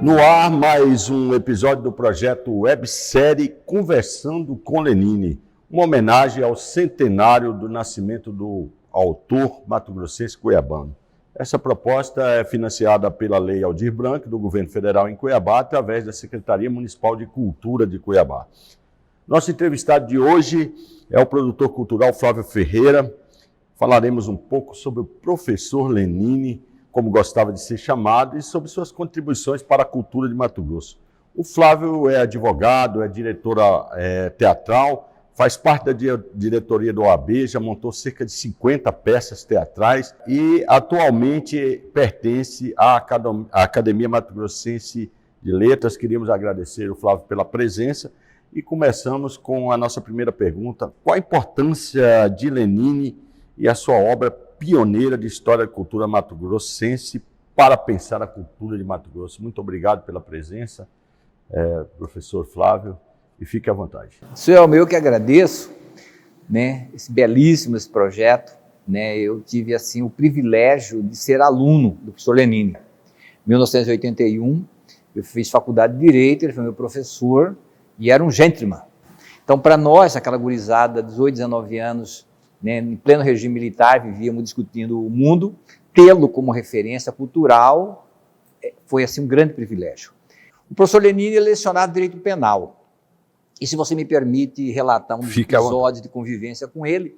No ar, mais um episódio do projeto websérie Conversando com Lenine, uma homenagem ao centenário do nascimento do autor mato-grossense cuiabano. Essa proposta é financiada pela Lei Aldir Blanc, do Governo Federal em Cuiabá, através da Secretaria Municipal de Cultura de Cuiabá. Nosso entrevistado de hoje é o produtor cultural Flávio Ferreira. Falaremos um pouco sobre o professor Lenine, como gostava de ser chamado, e sobre suas contribuições para a cultura de Mato Grosso. O Flávio é advogado, é diretor teatral, faz parte da diretoria do OAB, já montou cerca de 50 peças teatrais e atualmente pertence à Academia Mato Grossense de Letras. Queríamos agradecer o Flávio pela presença e começamos com a nossa primeira pergunta. Qual a importância de Lenine e a sua obra pioneira de história e cultura mato-grossense para pensar a cultura de Mato Grosso? Muito obrigado pela presença, professor Flávio, e fique à vontade. Senhor, eu que agradeço, esse belíssimo projeto, eu tive assim o privilégio de ser aluno do professor Lenine. Em 1981, eu fiz faculdade de Direito, ele foi meu professor e era um gentleman. Então, para nós, aquela gurizada, 18, 19 anos, em pleno regime militar, vivíamos discutindo o mundo, tê-lo como referência cultural foi assim um grande privilégio. O professor Lenine é lecionado Direito Penal, e se você me permite relatar um episódio de convivência com ele,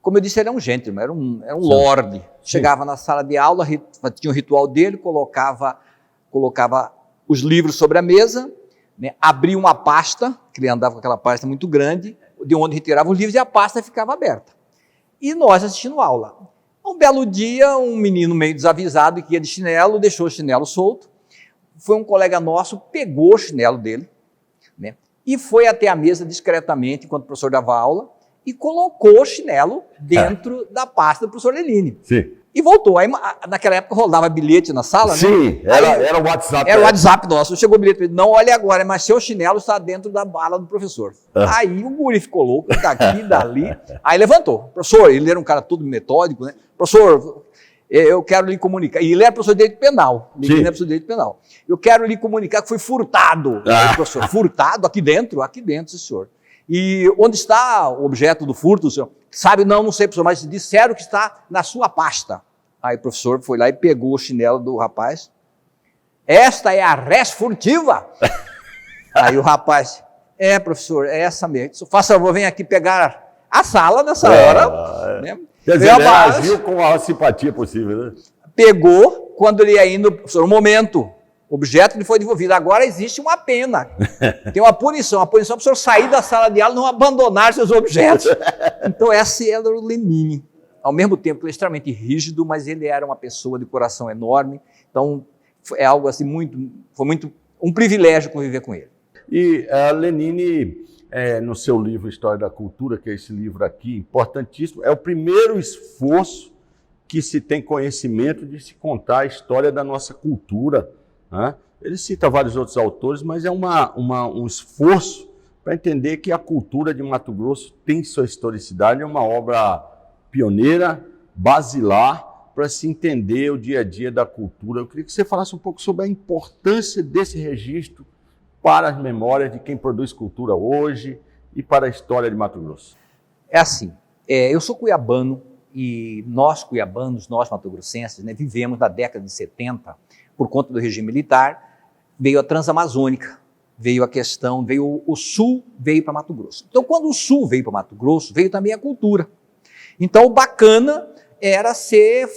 como eu disse, ele era um gentleman, era um lorde. Chegava na sala de aula, tinha um ritual dele, colocava os livros sobre a mesa, abria uma pasta, que ele andava com aquela pasta muito grande, de onde retirava os livros e a pasta ficava aberta. E nós assistindo aula. Um belo dia, um menino meio desavisado que ia de chinelo, deixou o chinelo solto. Foi um colega nosso, pegou o chinelo dele, e foi até a mesa discretamente, enquanto o professor dava aula, e colocou o chinelo dentro da pasta do professor Lenine. Sim. E voltou. Aí, naquela época rolava bilhete na sala, Sim, era o WhatsApp. Era o WhatsApp nosso. Chegou o bilhete, não olhe agora, mas seu chinelo está dentro da bala do professor. Aí o guri ficou louco, daqui, dali. Aí levantou. Professor, ele era um cara todo metódico, Professor, eu quero lhe comunicar. E ele era professor de Direito Penal. Ele era professor de Direito Penal. Eu quero lhe comunicar que foi furtado. Aí, professor, furtado? Aqui dentro? Aqui dentro, sim, senhor. E onde está o objeto do furto, senhor? Sabe, não sei, professor, mas disseram que está na sua pasta. Aí o professor foi lá e pegou o chinelo do rapaz. Esta é a res furtiva. Aí o rapaz, professor, é essa mesmo. Faça favor, vem aqui pegar a sala nessa hora. Quer dizer, ele agiu com a simpatia possível, Pegou, quando ele ia indo, professor, um momento, o objeto lhe foi devolvido. Agora existe uma pena, tem uma punição para o professor sair da sala de aula e não abandonar seus objetos. Então esse era o Lenine. Ao mesmo tempo, ele é extremamente rígido, mas ele era uma pessoa de coração enorme. Então, é algo assim foi muito um privilégio conviver com ele. E a Lenine, no seu livro História da Cultura, que é esse livro aqui, importantíssimo, é o primeiro esforço que se tem conhecimento de se contar a história da nossa cultura. Ele cita vários outros autores, mas é um esforço para entender que a cultura de Mato Grosso tem sua historicidade, é uma obra pioneira, basilar, para se entender o dia a dia da cultura. Eu queria que você falasse um pouco sobre a importância desse registro para as memórias de quem produz cultura hoje e para a história de Mato Grosso. É assim, eu sou cuiabano e nós cuiabanos, nós mato-grossenses, vivemos na década de 70, por conta do regime militar, veio a Transamazônica, veio o Sul veio para Mato Grosso. Então, quando o Sul veio para Mato Grosso, veio também a cultura. Então, o bacana era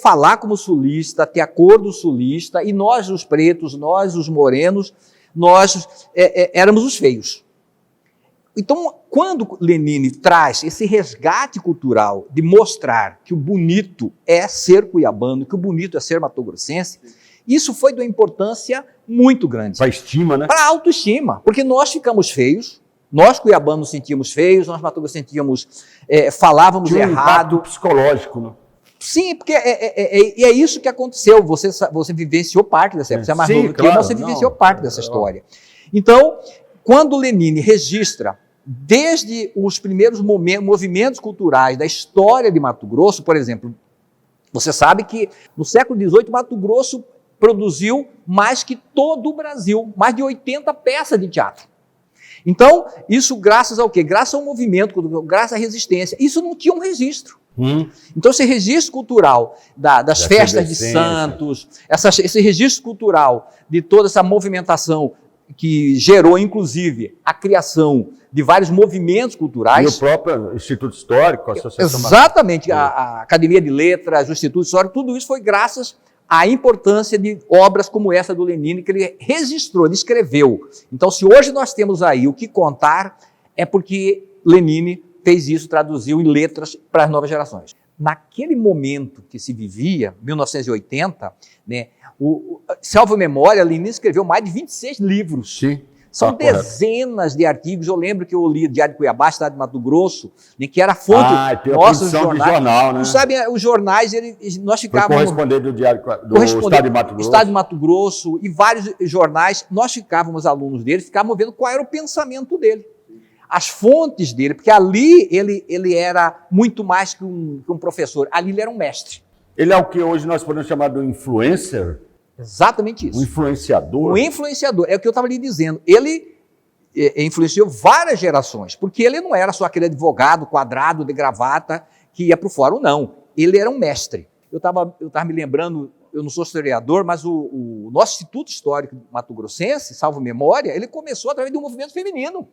falar como sulista, ter a cor do sulista, e nós, os pretos, nós, os morenos, nós éramos os feios. Então, quando Lenine traz esse resgate cultural de mostrar que o bonito é ser cuiabano, que o bonito é ser mato-grossense, isso foi de uma importância muito grande. Para a estima, né? Para a autoestima, porque nós ficamos feios, nós cuiabanos nos sentíamos feios, nós mato-grossenses falávamos tinha errado. Impacto psicológico, né? Sim, porque é isso que aconteceu. Você vivenciou parte dessa época. Você é mais novo que eu, mas você vivenciou parte dessa história. Então, quando Lenine registra, desde os primeiros movimentos culturais da história de Mato Grosso, por exemplo, você sabe que no século XVIII, Mato Grosso produziu mais que todo o Brasil, mais de 80 peças de teatro. Então, isso graças ao quê? Graças ao movimento, graças à resistência. Isso não tinha um registro. Então, esse registro cultural das festas de santos, esse registro cultural de toda essa movimentação que gerou, inclusive, a criação de vários movimentos culturais. E o próprio Instituto Histórico, a Associação... Exatamente, a Academia de Letras, o Instituto Histórico, tudo isso foi graças à importância de obras como essa do Lenine, que ele registrou, ele escreveu. Então, se hoje nós temos aí o que contar, é porque Lenine fez isso, traduziu em letras para as novas gerações. Naquele momento que se vivia, 1980, né, salvo memória, Lenine escreveu mais de 26 livros. Sim. São dezenas de artigos. Eu lembro que eu li Diário de Cuiabá, Estado de Mato Grosso, né, que era fonte tem nossa jornais. De jornal, né? Não sabe, os jornais, nós ficávamos... Foi correspondente do Diário do Estado de Mato Grosso. Estado de Mato Grosso e vários jornais, nós ficávamos alunos dele, ficávamos vendo qual era o pensamento dele, as fontes dele, porque ali ele era muito mais que um professor, ali ele era um mestre. Ele é o que hoje nós podemos chamar de influencer? Exatamente isso. Um influenciador? Um influenciador, é o que eu estava lhe dizendo. Ele influenciou várias gerações, porque ele não era só aquele advogado quadrado de gravata que ia para o fórum, não. Ele era um mestre. Eu estava me lembrando, eu não sou historiador, mas o nosso Instituto Histórico Mato-Grossense, salvo memória, ele começou através de um movimento feminino,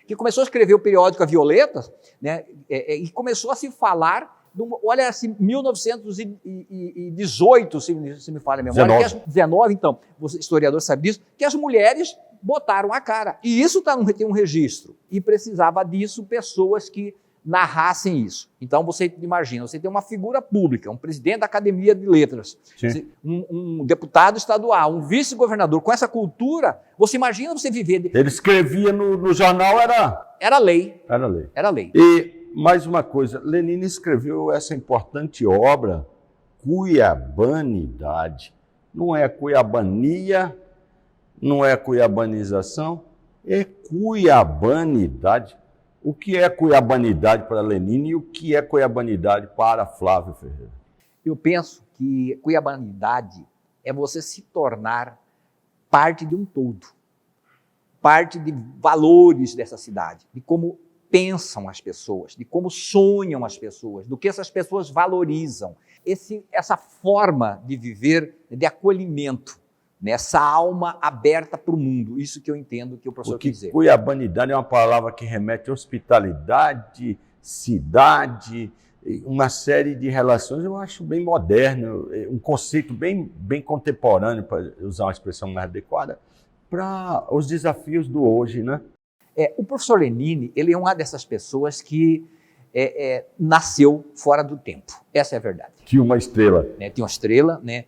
que começou a escrever o periódico A Violeta, né, e começou a se falar, olha assim, 1918, se me falha a memória, 19, então, você, historiador, sabe disso, que as mulheres botaram a cara. E isso tem um registro. E precisava disso pessoas que narrassem isso. Então, você imagina, você tem uma figura pública, um presidente da Academia de Letras, um deputado estadual, um vice-governador, com essa cultura, você imagina você viver... Ele escrevia no jornal, Era lei. Era lei. Era lei. E, mais uma coisa, Lenine escreveu essa importante obra, Cuiabanidade. Não é cuiabania, não é cuiabanização, é cuiabanidade. O que é cuiabanidade para Lenine e o que é cuiabanidade para Flávio Ferreira? Eu penso que cuiabanidade é você se tornar parte de um todo, parte de valores dessa cidade, de como pensam as pessoas, de como sonham as pessoas, do que essas pessoas valorizam. Essa forma de viver, de acolhimento, nessa alma aberta para o mundo. Isso que eu entendo que o professor quis dizer. Cuiabanidade é uma palavra que remete a hospitalidade, cidade, uma série de relações, eu acho bem moderno, um conceito bem contemporâneo, para usar uma expressão mais adequada, para os desafios do hoje, né? O professor Lenine, ele é uma dessas pessoas que nasceu fora do tempo. Essa é a verdade. Tinha uma estrela. Tinha uma estrela, né?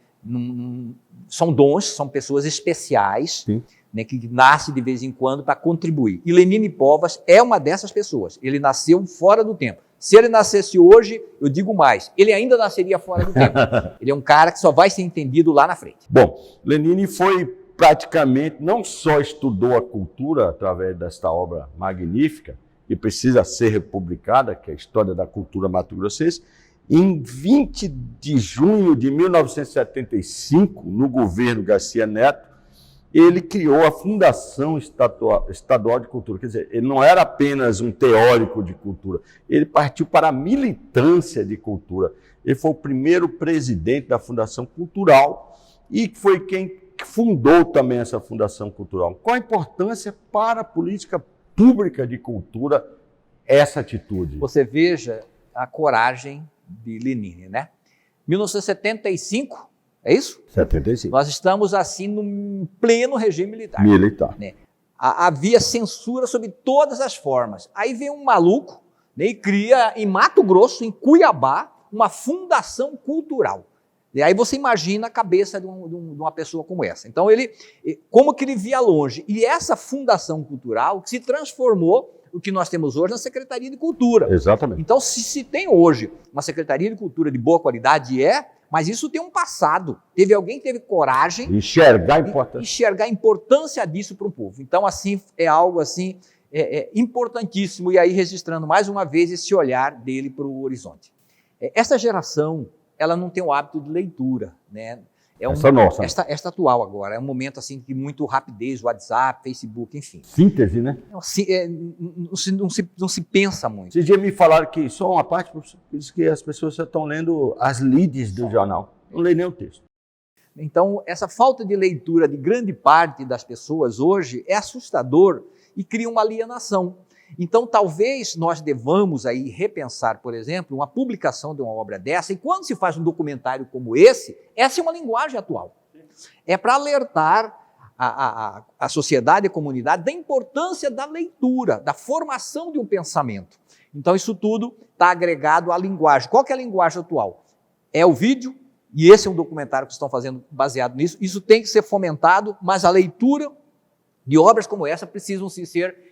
São dons, são pessoas especiais, né, que nascem de vez em quando para contribuir. E Lenine Povas é uma dessas pessoas. Ele nasceu fora do tempo. Se ele nascesse hoje, eu digo mais, ele ainda nasceria fora do tempo. Ele é um cara que só vai ser entendido lá na frente. Bom, Lenine foi praticamente, não só estudou a cultura através desta obra magnífica, que precisa ser republicada, que é a História da Cultura Mato-Grossense. Em 20 de junho de 1975, no governo Garcia Neto, ele criou a Fundação Estadual de Cultura. Quer dizer, ele não era apenas um teórico de cultura, ele partiu para a militância de cultura. Ele foi o primeiro presidente da Fundação Cultural e foi quem fundou também essa Fundação Cultural. Qual a importância para a política pública de cultura essa atitude? Você veja a coragem de Lenine, né? 1975, é isso? 75. Nós estamos assim no pleno regime militar. Né? Havia censura sob todas as formas. Aí vem um maluco, né, e cria em Mato Grosso, em Cuiabá, uma fundação cultural. E aí você imagina a cabeça de uma pessoa como essa. Então como que ele via longe? E essa fundação cultural se transformou o que nós temos hoje na Secretaria de Cultura. Exatamente. Então, se tem hoje uma Secretaria de Cultura de boa qualidade, mas isso tem um passado. Teve alguém que teve coragem de enxergar a importância disso para o povo. Então, assim, é algo assim, importantíssimo. E aí, registrando mais uma vez esse olhar dele para o horizonte. Essa geração, ela não tem o hábito de leitura, né? Essa nossa. Esta atual agora, é um momento assim de muito rapidez, WhatsApp, Facebook, enfim. Síntese, né? Não se pensa muito. Esses dias me falaram que só uma parte, diz que as pessoas só estão lendo as leads do jornal, não lê nem o texto. Então, essa falta de leitura de grande parte das pessoas hoje é assustador e cria uma alienação. Então, talvez nós devamos aí repensar, por exemplo, uma publicação de uma obra dessa, e quando se faz um documentário como esse, essa é uma linguagem atual. É para alertar a sociedade e a comunidade da importância da leitura, da formação de um pensamento. Então, isso tudo está agregado à linguagem. Qual que é a linguagem atual? É o vídeo, e esse é um documentário que estão fazendo baseado nisso. Isso tem que ser fomentado, mas a leitura de obras como essa precisam ser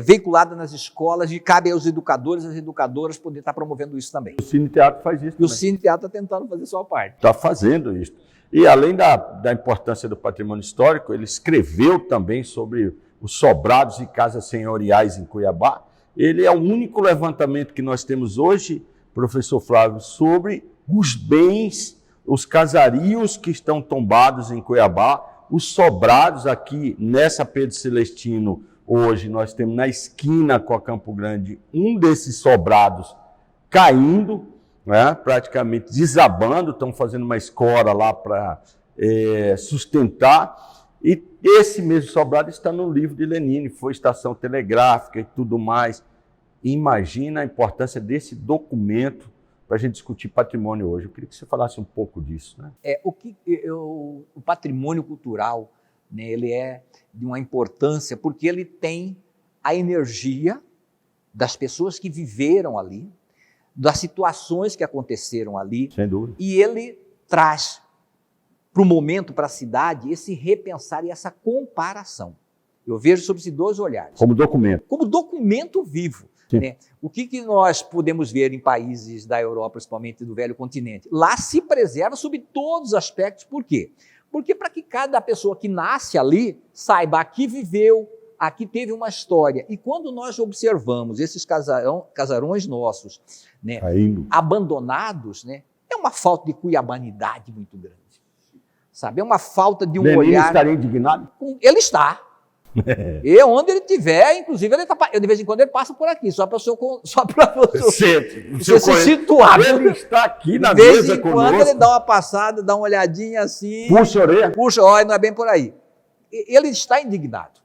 veiculada nas escolas, e cabe aos educadores e às educadoras poder estar promovendo isso também. O Cine Teatro faz isso também. E o Cine Teatro está tentando fazer a sua parte. Está fazendo isso. E além da importância do patrimônio histórico, ele escreveu também sobre os sobrados e casas senhoriais em Cuiabá. Ele é o único levantamento que nós temos hoje, professor Flávio, sobre os bens, os casarios que estão tombados em Cuiabá, os sobrados aqui nessa Pedro Celestino. Hoje nós temos na esquina com a Campo Grande um desses sobrados caindo, né, praticamente desabando, estão fazendo uma escora lá para sustentar. E esse mesmo sobrado está no livro de Lenine, foi estação telegráfica e tudo mais. Imagina a importância desse documento para a gente discutir patrimônio hoje. Eu queria que você falasse um pouco disso. Né? O patrimônio cultural, né, ele é de uma importância porque ele tem a energia das pessoas que viveram ali, das situações que aconteceram ali. Sem dúvida. E ele traz para o momento, para a cidade, esse repensar e essa comparação. Eu vejo sobre esses dois olhares. Como documento. Como documento vivo. Né? O que nós podemos ver em países da Europa, principalmente do velho continente? Lá se preserva sob todos os aspectos. Por quê? Porque para que cada pessoa que nasce ali saiba, aqui viveu, aqui teve uma história. E quando nós observamos esses casarões nossos, né, abandonados, né, é uma falta de cuiabanidade muito grande. Sabe? É uma falta de um Lenine olhar... estaria indignado? Ele está. E onde ele estiver, inclusive, ele tá, de vez em quando ele passa por aqui, só para você se situar. Ele está aqui na mesa conosco. De vez em quando ele dá uma passada, dá uma olhadinha assim. Puxa a orelha. Puxa, olha, não é bem por aí. Ele está indignado.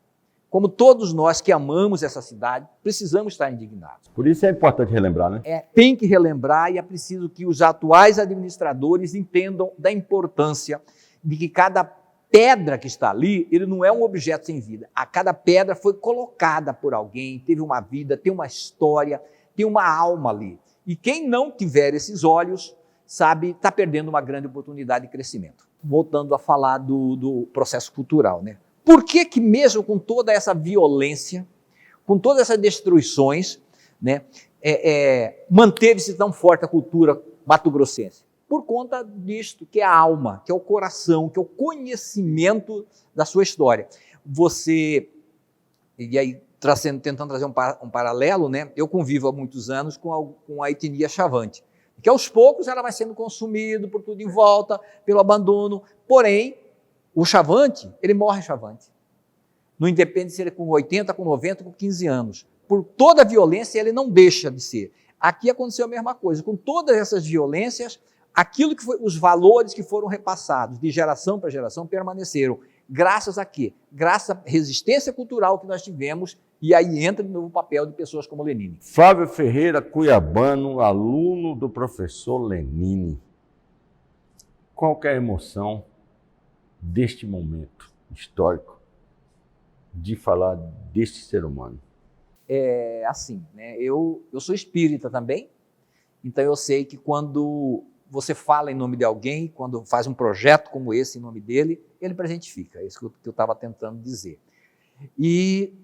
Como todos nós que amamos essa cidade, precisamos estar indignados. Por isso é importante relembrar, né? Tem que relembrar, e é preciso que os atuais administradores entendam da importância de que cada pedra que está ali, ele não é um objeto sem vida. A cada pedra foi colocada por alguém, teve uma vida, tem uma história, tem uma alma ali. E quem não tiver esses olhos, sabe, está perdendo uma grande oportunidade de crescimento. Voltando a falar do processo cultural, né? Por que mesmo com toda essa violência, com todas essas destruições, né, manteve-se tão forte a cultura mato-grossense? Por conta disto, que é a alma, que é o coração, que é o conhecimento da sua história. Você, e aí tentando trazer um paralelo, né? Eu convivo há muitos anos com a etnia Chavante, que aos poucos ela vai sendo consumida por tudo em volta, pelo abandono, porém, o Chavante, ele morre Chavante. Não independe se ele é com 80, com 90, com 15 anos. Por toda a violência, ele não deixa de ser. Aqui aconteceu a mesma coisa, com todas essas violências, aquilo que foi, os valores que foram repassados de geração para geração permaneceram. Graças a quê? Graças à resistência cultural que nós tivemos, e aí entra de novo o papel de pessoas como Lenine. Flávio Ferreira, cuiabano, aluno do professor Lenine. Qual que é a emoção deste momento histórico de falar deste ser humano? É assim, né? Eu sou espírita também, então eu sei que quando você fala em nome de alguém, quando faz um projeto como esse em nome dele, ele presentifica. É isso que eu estava tentando dizer. E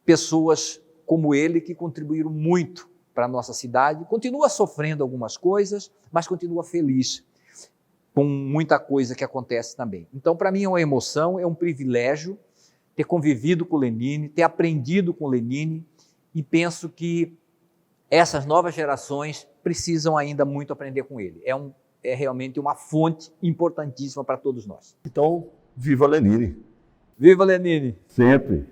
pessoas como ele que contribuíram muito para a nossa cidade, continua sofrendo algumas coisas, mas continua feliz com muita coisa que acontece também. Então, para mim é uma emoção, é um privilégio ter convivido com Lenine, ter aprendido com Lenine, e penso que essas novas gerações precisam ainda muito aprender com ele. é realmente uma fonte importantíssima para todos nós. Então, viva Lenine! Viva Lenine! Sempre!